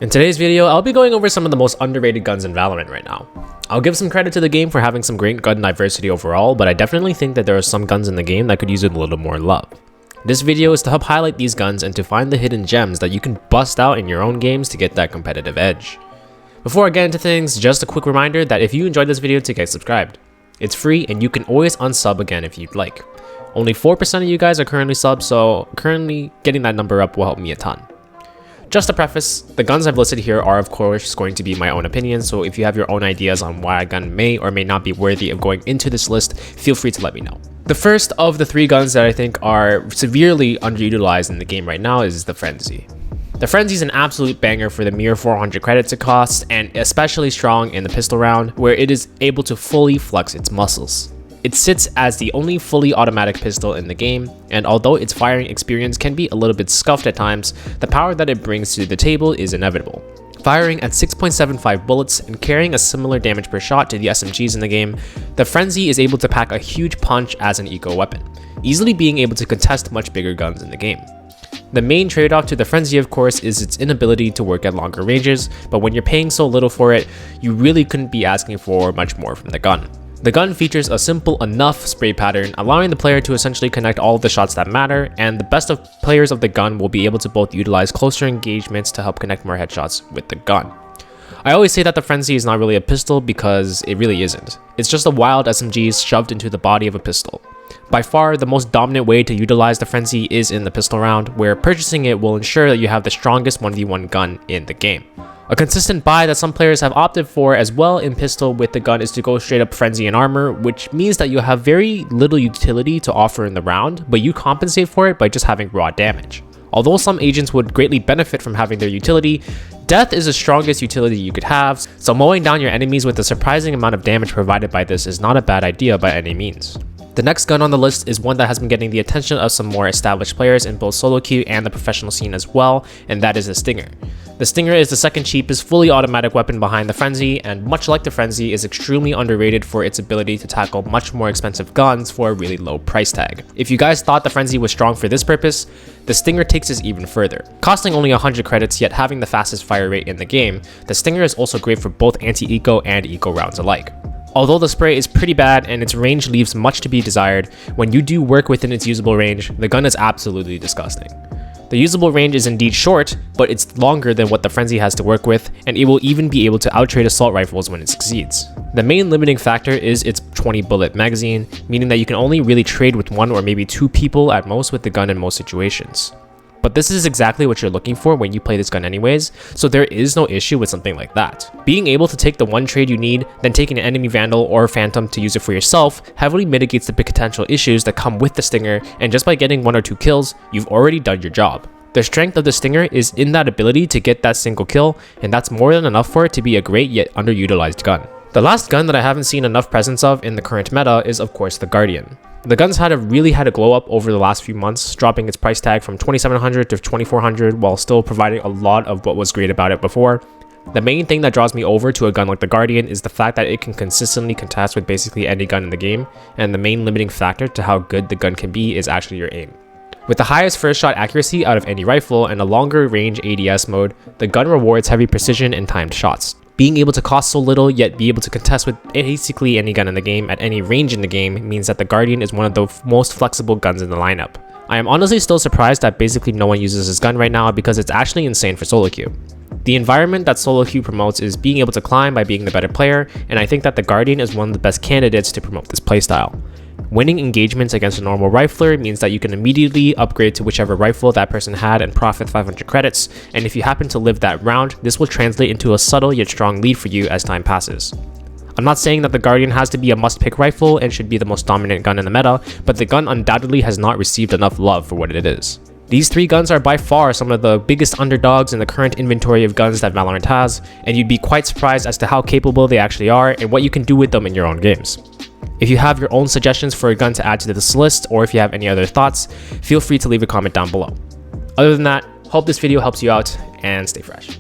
In today's video, I'll be going over some of the most underrated guns in Valorant right now. I'll give some credit to the game for having some great gun diversity overall, but I definitely think that there are some guns in the game that could use a little more love. This video is to help highlight these guns and to find the hidden gems that you can bust out in your own games to get that competitive edge. Before I get into things, just a quick reminder that if you enjoyed this video, to get subscribed. It's free and you can always unsub again if you'd like. Only 4% of you guys are currently subbed, so currently getting that number up will help me a ton. Just to preface, the guns I've listed here are of course going to be my own opinion, so if you have your own ideas on why a gun may or may not be worthy of going into this list, feel free to let me know. The first of the three guns that I think are severely underutilized in the game right now is the Frenzy. The Frenzy is an absolute banger for the mere 400 credits it costs, and especially strong in the pistol round, where it is able to fully flex its muscles. It sits as the only fully automatic pistol in the game, and although its firing experience can be a little bit scuffed at times, the power that it brings to the table is inevitable. Firing at 6.75 bullets and carrying a similar damage per shot to the SMGs in the game, the Frenzy is able to pack a huge punch as an eco weapon, easily being able to contest much bigger guns in the game. The main trade-off to the Frenzy, of course, is its inability to work at longer ranges, but when you're paying so little for it, you really couldn't be asking for much more from the gun. The gun features a simple enough spray pattern, allowing the player to essentially connect all of the shots that matter, and the best of players of the gun will be able to both utilize closer engagements to help connect more headshots with the gun. I always say that the Frenzy is not really a pistol because it really isn't. It's just a wild SMG shoved into the body of a pistol. By far, the most dominant way to utilize the Frenzy is in the pistol round, where purchasing it will ensure that you have the strongest 1v1 gun in the game. A consistent buy that some players have opted for as well in pistol with the gun is to go straight up Frenzy and armor, which means that you have very little utility to offer in the round, but you compensate for it by just having raw damage. Although some agents would greatly benefit from having their utility, death is the strongest utility you could have, so mowing down your enemies with a surprising amount of damage provided by this is not a bad idea by any means. The next gun on the list is one that has been getting the attention of some more established players in both solo queue and the professional scene as well, and that is the Stinger. The Stinger is the second cheapest fully automatic weapon behind the Frenzy, and much like the Frenzy, is extremely underrated for its ability to tackle much more expensive guns for a really low price tag. If you guys thought the Frenzy was strong for this purpose, the Stinger takes this even further. Costing only 100 credits yet having the fastest fire rate in the game, the Stinger is also great for both anti-eco and eco rounds alike. Although the spray is pretty bad and its range leaves much to be desired, when you do work within its usable range, the gun is absolutely disgusting. The usable range is indeed short, but it's longer than what the Frenzy has to work with, and it will even be able to outtrade assault rifles when it succeeds. The main limiting factor is its 20 bullet magazine, meaning that you can only really trade with one or maybe two people at most with the gun in most situations. But this is exactly what you're looking for when you play this gun anyways, so there is no issue with something like that. Being able to take the one trade you need, then taking an enemy Vandal or Phantom to use it for yourself heavily mitigates the potential issues that come with the Stinger, and just by getting 1 or 2 kills, you've already done your job. The strength of the Stinger is in that ability to get that single kill, and that's more than enough for it to be a great yet underutilized gun. The last gun that I haven't seen enough presence of in the current meta is of course the Guardian. The gun's really had a glow up over the last few months, dropping its price tag from 2,700 to 2,400 while still providing a lot of what was great about it before. The main thing that draws me over to a gun like the Guardian is the fact that it can consistently contest with basically any gun in the game, and the main limiting factor to how good the gun can be is actually your aim. With the highest first shot accuracy out of any rifle and a longer range ADS mode, the gun rewards heavy precision and timed shots. Being able to cost so little yet be able to contest with basically any gun in the game at any range in the game means that the Guardian is one of the most flexible guns in the lineup. I am honestly still surprised that basically no one uses this gun right now because it's actually insane for solo queue. The environment that solo queue promotes is being able to climb by being the better player, and I think that the Guardian is one of the best candidates to promote this playstyle. Winning engagements against a normal rifler means that you can immediately upgrade to whichever rifle that person had and profit 500 credits, and if you happen to live that round, this will translate into a subtle yet strong lead for you as time passes. I'm not saying that the Guardian has to be a must-pick rifle and should be the most dominant gun in the meta, but the gun undoubtedly has not received enough love for what it is. These three guns are by far some of the biggest underdogs in the current inventory of guns that Valorant has, and you'd be quite surprised as to how capable they actually are and what you can do with them in your own games. If you have your own suggestions for a gun to add to this list, or if you have any other thoughts, feel free to leave a comment down below. Other than that, hope this video helps you out, and stay fresh.